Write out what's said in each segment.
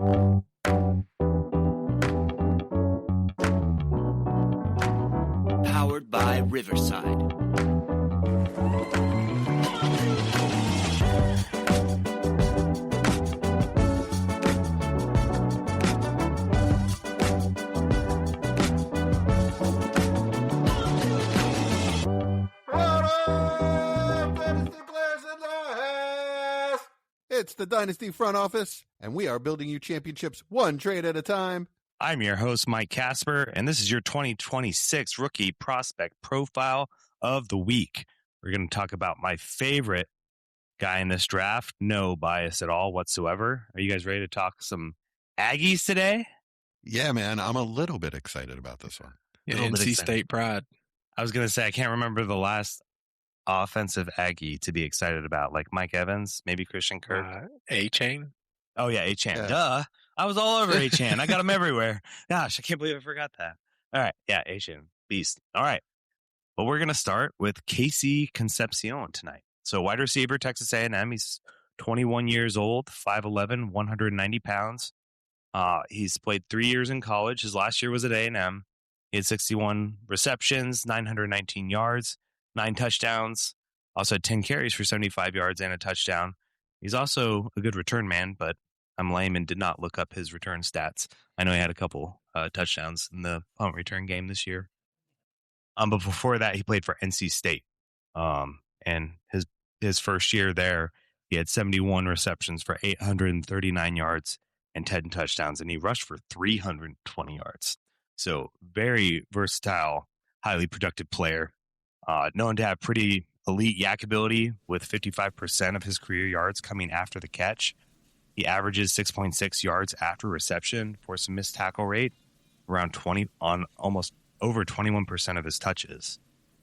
Powered by Riverside. It's the Dynasty front office, and we are building you championships one trade at a time. I'm your host, Mike Casper, and this is your 2026 Rookie Prospect Profile of the Week. We're going to talk about my favorite guy in this draft. No bias at all whatsoever. Are you guys ready to talk some Aggies today? Yeah, man, I'm a little bit excited about this one. Yeah, NC State pride. I was going to say, I can't remember the last offensive Aggie to be excited about, like Mike Evans, maybe Christian Kirk. A-Chain? Oh, yeah, A-Chan. Yeah. Duh. I was all over A-Chan. I got him everywhere. Gosh, I can't believe I forgot that. All right. Yeah, A-Chan. Beast. All right. But we're going to start with KC Concepcion tonight. So wide receiver, Texas A&M. He's 21 years old, 5'11", 190 pounds. He's played 3 years in college. His last year was at A&M. He had 61 receptions, 919 yards, 9 touchdowns. Also had 10 carries for 75 yards and a touchdown. He's also a good return man, but I'm lame and did not look up his return stats. I know he had a couple touchdowns in the punt return game this year. But before that, he played for NC State. And his first year there, he had 71 receptions for 839 yards and 10 touchdowns, and he rushed for 320 yards. So very versatile, highly productive player. Known to have pretty elite yak ability, with 55% of his career yards coming after the catch. He averages 6.6 yards after reception for some missed tackle rate, around 20 on almost over 21% of his touches,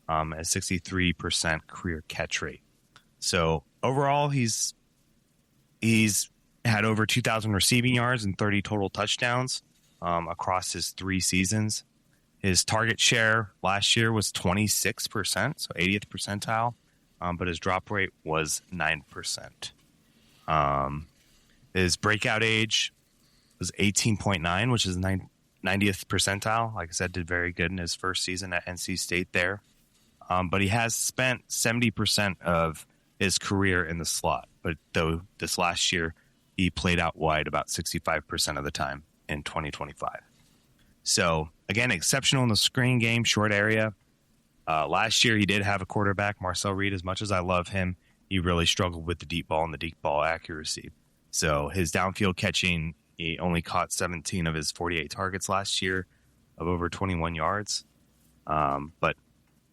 at 63% career catch rate. So overall, he's had over 2,000 receiving yards and 30 total touchdowns across his 3 seasons. His target share last year was 26%, so 80th percentile, but his drop rate was 9%. His breakout age was 18.9, which is 90th percentile. Like I said, did very good in his first season at NC State there. But he has spent 70% of his career in the slot. But though this last year, he played out wide about 65% of the time in 2025. So, again, exceptional in the screen game, short area. Last year, he did have a quarterback, Marcel Reed. As much as I love him, he really struggled with the deep ball and the deep ball accuracy. So his downfield catching, he only caught 17 of his 48 targets last year of over 21 yards. But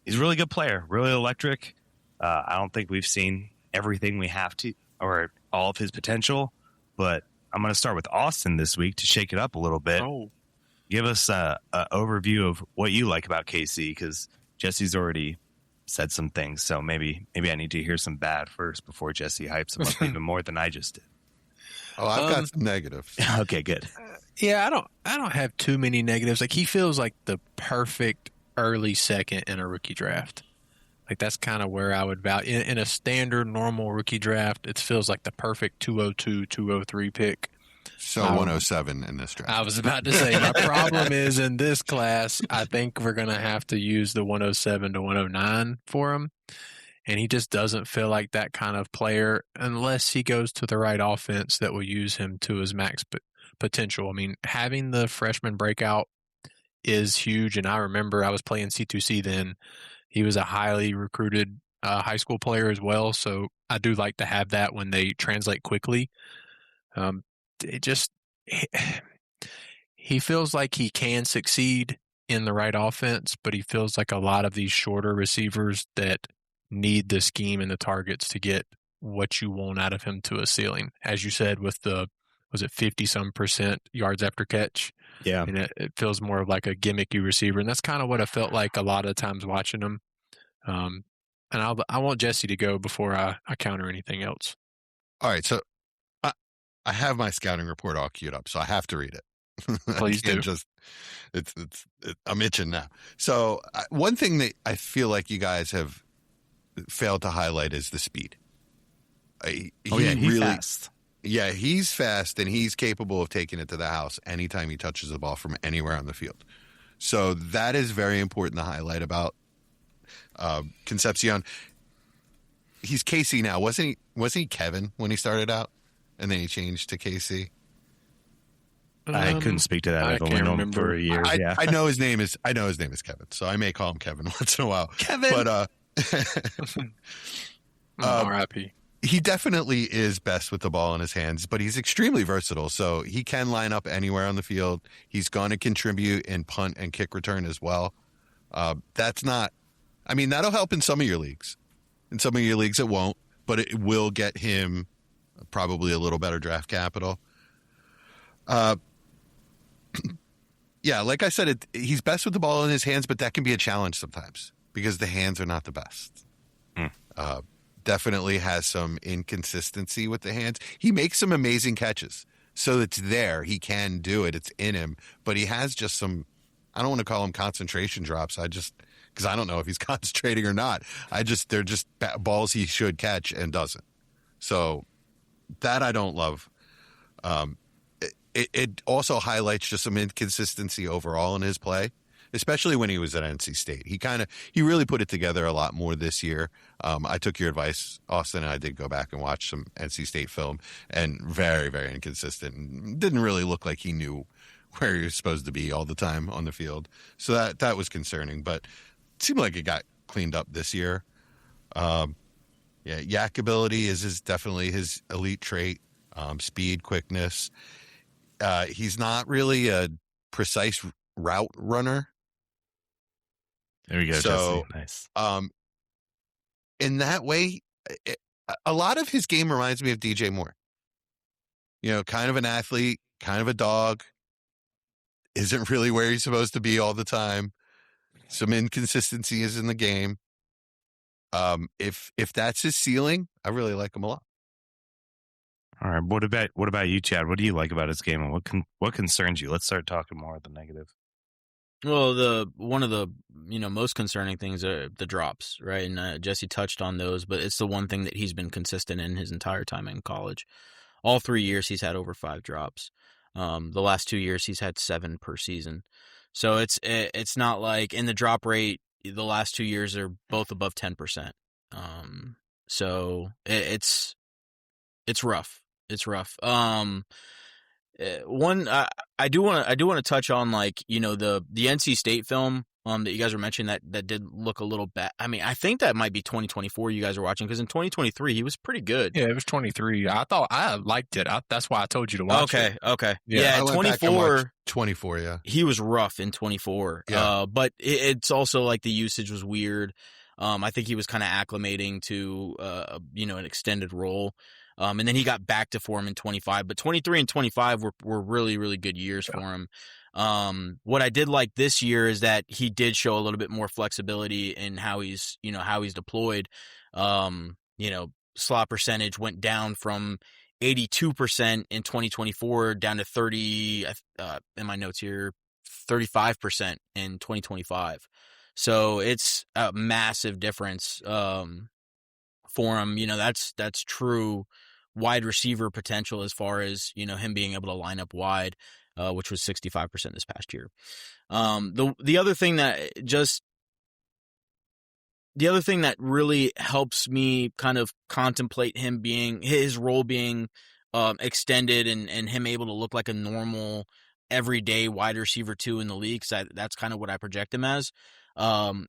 he's a really good player, really electric. I don't think we've seen everything we have to, or all of his potential. But I'm going to start with Austin this week to shake it up a little bit. Oh. Give us an overview of what you like about KC, because Jesse's already said some things. So maybe I need to hear some bad first before Jesse hypes him up even more than I just did. Oh, I've got some negatives. Okay, good. Yeah, I don't have too many negatives. Like, he feels like the perfect early second in a rookie draft. Like, that's kind of where I would value. In a standard, normal rookie draft, it feels like the perfect 202, 203 pick. So 107 in this draft. I was about to say, my problem is in this class, I think we're going to have to use the 107 to 109 for him. And he just doesn't feel like that kind of player unless he goes to the right offense that will use him to his max potential. I mean, having the freshman breakout is huge. And I remember I was playing C2C then. He was a highly recruited high school player as well. So I do like to have that when they translate quickly. He feels like he can succeed in the right offense, but he feels like a lot of these shorter receivers that need the scheme and the targets to get what you want out of him to a ceiling. As you said, with the, was it 50-some% yards after catch? Yeah. And it feels more of like a gimmicky receiver. And that's kind of what I felt like a lot of times watching him. And I want Jesse to go before I counter anything else. All right, so I have my scouting report all queued up, so I have to read it. Please do. I'm itching now. So one thing that I feel like you guys have failed to highlight is the speed. He's fast. Yeah, he's fast and he's capable of taking it to the house anytime he touches the ball from anywhere on the field. So that is very important to highlight about Concepcion. He's KC now. Wasn't he Kevin when he started out? And then he changed to KC? I couldn't speak to that. I've only known him for a year. I know his name is Kevin, so I may call him Kevin once in a while. Kevin. But R.I.P. he definitely is best with the ball in his hands, but he's extremely versatile. So he can line up anywhere on the field. He's going to contribute in punt and kick return as well. That'll help in some of your leagues. In some of your leagues, it won't, but it will get him probably a little better draft capital. Yeah, like I said, he's best with the ball in his hands, but that can be a challenge sometimes because the hands are not the best. Definitely has some inconsistency with the hands. He makes some amazing catches. So it's there. He can do it. It's in him. But he has just some, I don't want to call them concentration drops. Because I don't know if he's concentrating or not. They're just balls he should catch and doesn't. So that I don't love. It also highlights just some inconsistency overall in his play, especially when he was at NC State. He really put it together a lot more this year. I took your advice, Austin, and I did go back and watch some NC State film, and very, very inconsistent. Didn't really look like he knew where he was supposed to be all the time on the field. So that was concerning, but it seemed like it got cleaned up this year. Yak ability is definitely his elite trait. Speed, quickness. He's not really a precise route runner. There we go, so, Jesse. Nice. In that way, a lot of his game reminds me of DJ Moore. Kind of an athlete, kind of a dog. Isn't really where he's supposed to be all the time. Some inconsistencies in the game. If that's his ceiling, I really like him a lot. All right. What about you, Chad? What do you like about his game, and what concerns you? Let's start talking more of the negative. Well, one of the most concerning things are the drops, right? And Jesse touched on those, but it's the one thing that he's been consistent in his entire time in college. All 3 years he's had over 5 drops. The last 2 years he's had 7 per season. So it's not like, in the drop rate, the last 2 years are both above 10%. So it's rough. It's rough. One, I do want to touch on, like, the NC State film that you guys were mentioning that did look a little bad. I mean, I think that might be 2024 you guys are watching, because in 2023 he was pretty good. Yeah, it was 23. I thought I liked it. That's why I told you to watch it. Okay. Yeah, 24. 24, yeah. He was rough in 24. Yeah. But it's also like the usage was weird. I think he was kind of acclimating to an extended role. And then he got back to form in 25, but 23 and 25 were really, really good years for him. What I did like this year is that he did show a little bit more flexibility in how he's deployed. Slot percentage went down from 82% in 2024 down to 30, in my notes here, 35% in 2025. So it's a massive difference, for him. That's true wide receiver potential as far as, him being able to line up wide, which was 65% this past year. The other thing that really helps me kind of contemplate his role being extended and him able to look like a normal everyday wide receiver 2 in the league, because that's kind of what I project him as.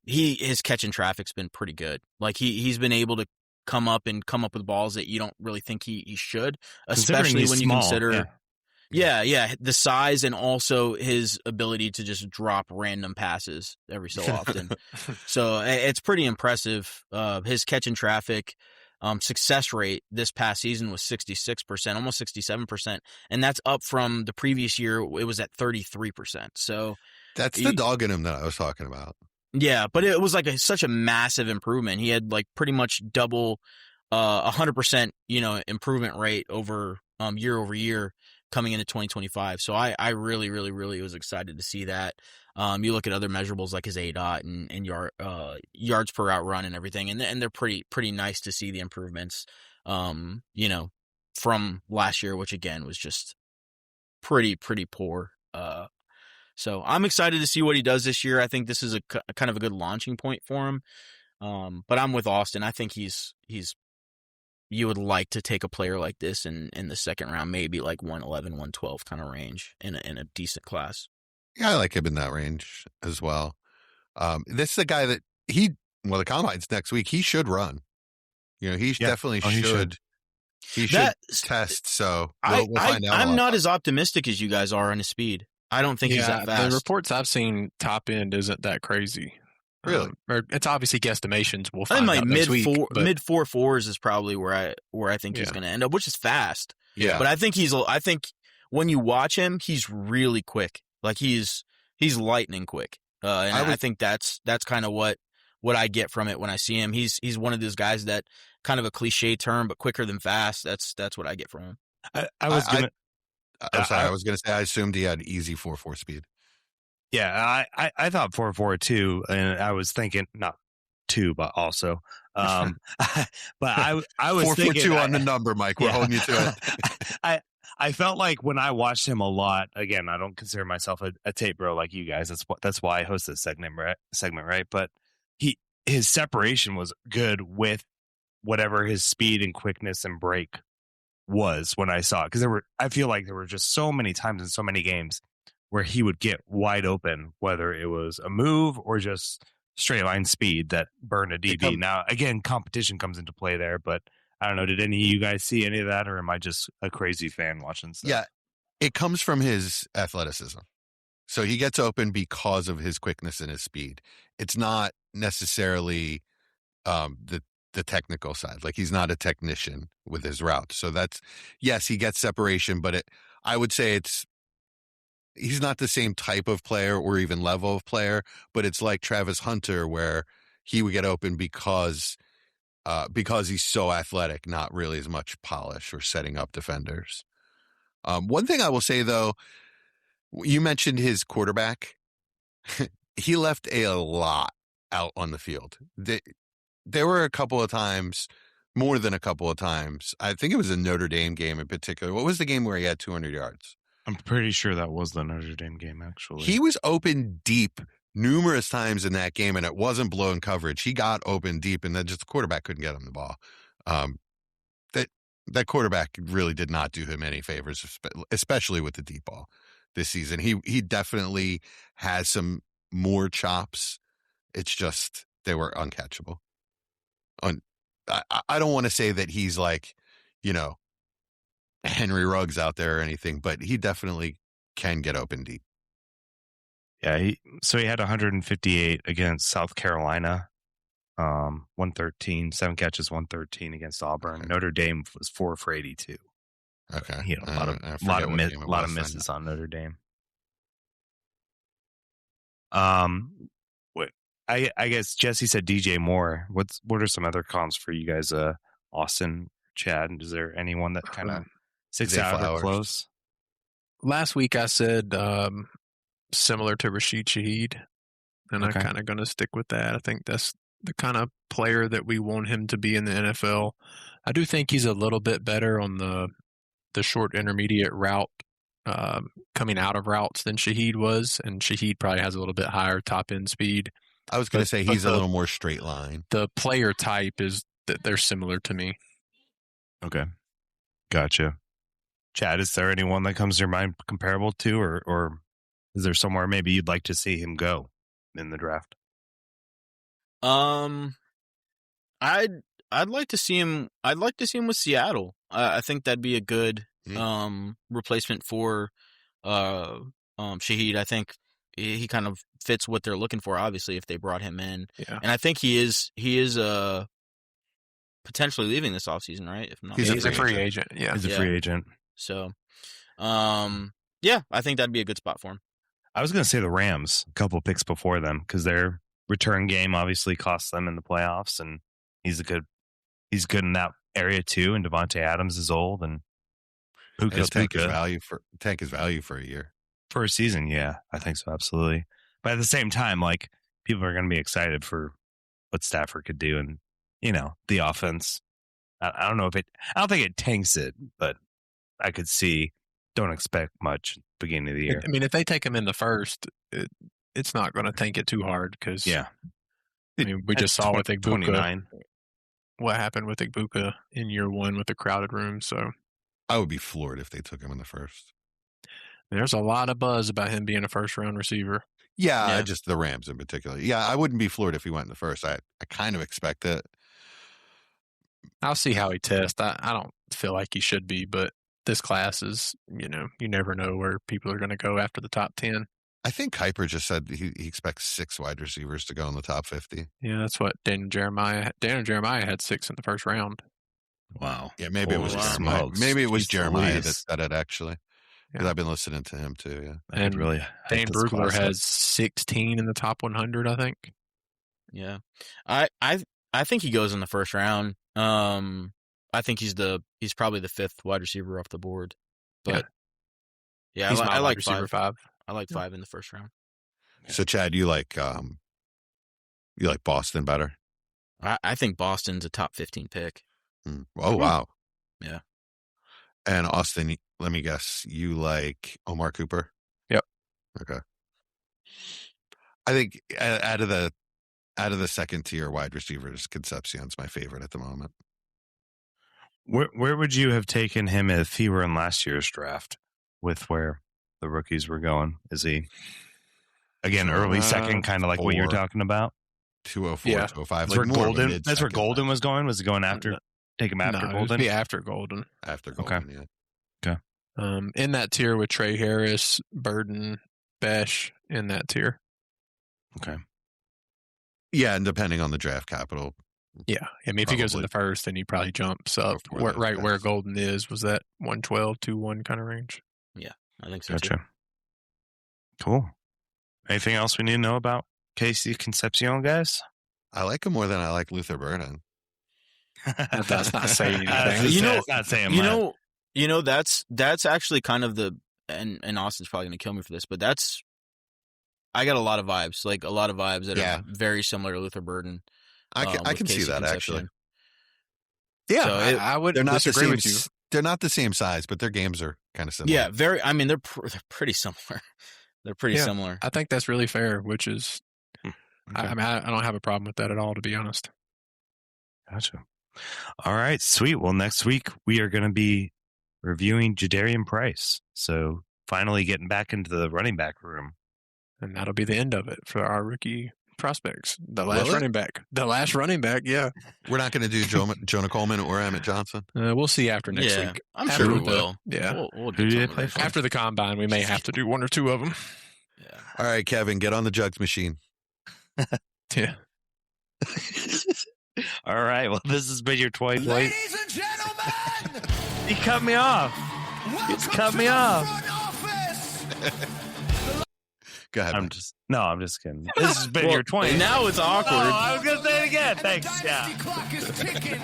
His catch and traffic's been pretty good. Like he's been able to come up with balls that you don't really think he should, especially when you consider the size and also his ability to just drop random passes every so often. So it's pretty impressive. His catch and traffic success rate this past season was 66%, almost 67%, and that's up from the previous year. It was at 33%. So that's the dog in him that I was talking about. Yeah, but it was like such a massive improvement. He had like pretty much double 100%, improvement rate over year over year coming into 2025. So I really, really, really was excited to see that. You look at other measurables like his ADOT and yards per route run and everything, and they're pretty nice to see the improvements. from last year, which again was just pretty poor. So I'm excited to see what he does this year. I think this is a kind of a good launching point for him. But I'm with Austin. I think he's you would like to take a player like this in the second round, maybe like 111, 112 kind of range in a decent class. Yeah, I like him in that range as well. This is a guy that the combine's next week. He should run. He definitely should. He should test. So we'll find out. I'm not as optimistic as you guys are on his speed. I don't think he's that fast. The reports I've seen, top end isn't that crazy. Really? Or it's obviously guesstimations. We'll find out mid next week. Mid 4.4s is probably where I think he's going to end up, which is fast. Yeah. But I think when you watch him, he's really quick. Like he's lightning quick. I think that's kind of what I get from it when I see him. He's one of those guys that kind of a cliche term, but quicker than fast. That's what I get from him. I was going to say I assumed he had easy 4.4 speed. Yeah, I thought 4.4 too, and I was thinking not 2, but also. But I was 4.42 on the number, Mike. We're holding you to it. I felt like when I watched him a lot. Again, I don't consider myself a tape bro like you guys. That's why I host this segment, right? But his separation was good with whatever his speed and quickness and break was when I saw it, because I feel like there were just so many times in so many games where he would get wide open, whether it was a move or just straight line speed that burned a DB. Now, again, competition comes into play there, but I don't know. Did any of you guys see any of that, or am I just a crazy fan watching stuff? Yeah, it comes from his athleticism. So he gets open because of his quickness and his speed. It's not necessarily the technical side. Like, he's not a technician with his route. So yes, he gets separation, but I would say he's not the same type of player or even level of player, but it's like Travis Hunter, where he would get open because he's so athletic, not really as much polish or setting up defenders. One thing I will say, though, you mentioned his quarterback. He left a lot out on the field. There were a couple of times, more than a couple of times. I think it was a Notre Dame game in particular. What was the game where he had 200 yards? I'm pretty sure that was the Notre Dame game, actually. He was open deep numerous times in that game, and it wasn't blown coverage. He got open deep, and then just the quarterback couldn't get him the ball. That quarterback really did not do him any favors, especially with the deep ball this season. He definitely has some more chops. It's just they were uncatchable. I don't want to say that he's like, Henry Ruggs out there or anything, but he definitely can get open deep. Yeah, he had 158 against South Carolina, 113, 7 catches, 113 against Auburn. Okay. Notre Dame was 4 for 82. Okay, He had a lot of misses on Notre Dame. I guess Jesse said DJ Moore. What are some other comps for you guys? Austin, Chad, is there anyone that kind of sticks out or close? Last week I said similar to Rashid Shaheed, and Okay. I'm kind of going to stick with that. I think that's the kind of player that we want him to be in the NFL. I do think he's a little bit better on the short intermediate route, coming out of routes than Shaheed was, and Shaheed probably has a little bit higher top end speed. I was going to say he's a little more straight line. The player type is that they're similar to me. Okay, gotcha. Chad, is there anyone that comes to your mind comparable to, or is there somewhere maybe you'd like to see him go in the draft? I'd like to see him. I'd like to see him with Seattle. I think that'd be a good replacement for Shaheed. I think he kind of fits what they're looking for. Obviously, if they brought him in, Yeah. and I think he is potentially leaving this offseason, right? If not, He's a free agent. Yeah. He's a free agent. So, yeah, I think that'd be a good spot for him. I was going to say the Rams, a couple picks before them, because their return game obviously cost them in the playoffs, and he's good in that area too. And Devontae Adams is old, and He'll tank his value for a year. For a season, yeah, I think so, absolutely. But at the same time, like, people are going to be excited for what Stafford could do, and the offense I don't know if I don't think it tanks it, but I could see. Don't expect much at the beginning of the year. I mean, if they take him in the first, it's not going to tank it too hard because Yeah. I mean, we just saw with Igbuka 29. what happened with Igbuka in year one with the crowded room. So I would be floored if they took him in the first. there's a lot of buzz about him being a first round receiver. Yeah, just the Rams in particular. Yeah, I wouldn't be floored if he went in the first. I kind of expect it. I'll see how he tests. I don't feel like he should be, but this class is, you never know where people are going to go after the top 10. I think Kuiper just said he expects 6 wide receivers to go in the top 50. Yeah, that's what Daniel Jeremiah had 6 in the first round. Wow. Yeah, maybe it was Holy Jeremiah. smokes. Maybe it was Jeez Jeremiah that Louise. said it, actually. Because Yeah. I've been listening to him, too, yeah. I could And really Dan hype this Brugler class up. has 16 in the top 100, I think. Yeah, I think he goes in the first round. I think he's probably the 5th wide receiver off the board. But yeah, He's I my like wide receiver 5. I like 5 in the first round. So, Chad, you like Boston better? I think Boston's a top 15 pick. Oh, wow. Yeah. And Austin, let me guess, you like Omar Cooper? Yep. Okay. I think out of the second tier wide receivers, Concepcion's my favorite at the moment. Where would you have taken him if he were in last year's draft with where the rookies were going? Is he, again, early second, kind of like what you're 4. talking about? 204, Yeah. 205. That's where more of a Golden. mid-second, That's where Golden was going. Was he going after? Take him after No, it would Golden. be after Golden. After Golden, yeah. In that tier with Trey Harris, Burden, Besh, in that tier. Okay. Yeah, and depending on the draft capital. Yeah. I mean, if he goes in Probably. the first, then he probably jumps up Before those right where guys. Golden is. Was that 112, 2-1 kind of range? I think so too. Gotcha. Cool. Anything else we need to know about KC Concepcion, guys? I like him more than I like Luther Burden. That does not say anything. It's not saying much. That's actually kind of and Austin's probably going to kill me for this, but I got a lot of vibes, that Yeah. are very similar to Luther Burden. I can with see KC that, actually. Concepcion. Yeah, So I would They're not the disagree same. with you. They're not the same size, but their games are kind of similar. Yeah, very. I mean, they're pretty similar. They're pretty Yeah. similar. I think that's really fair, which is, Okay. I mean, I don't have a problem with that at all, to be honest. Gotcha. All right, sweet. Well, next week we are going to be reviewing Jadarian Price. So finally getting back into the running back room. And that'll be the end of it for our rookie prospects. The last Will it? running back. The last running back, yeah. We're not going to do Jonah Coleman or Emmett Johnson. We'll see after next Yeah, week. I'm After sure we the- will. Yeah. We'll Who do do they something play like for? that. After the combine, we may have to do 1 or 2 of them. Yeah. All right, Kevin, get on the jugs machine. Yeah. All right. Well, this has been your 20. Ladies and gentlemen, He cut me off. welcome cut to me the off. front office. Go ahead. I'm man. just kidding. This has been Well, your 20. Now it's awkward. Oh, I was going to say it again. The Thanks. dynasty Yeah. clock is ticking.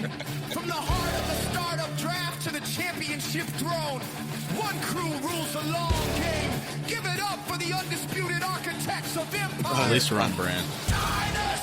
From the heart of the startup draft to the championship throne, one crew rules the long game. Give it up for the undisputed architects of empire. At least we're on brand. Dynasty!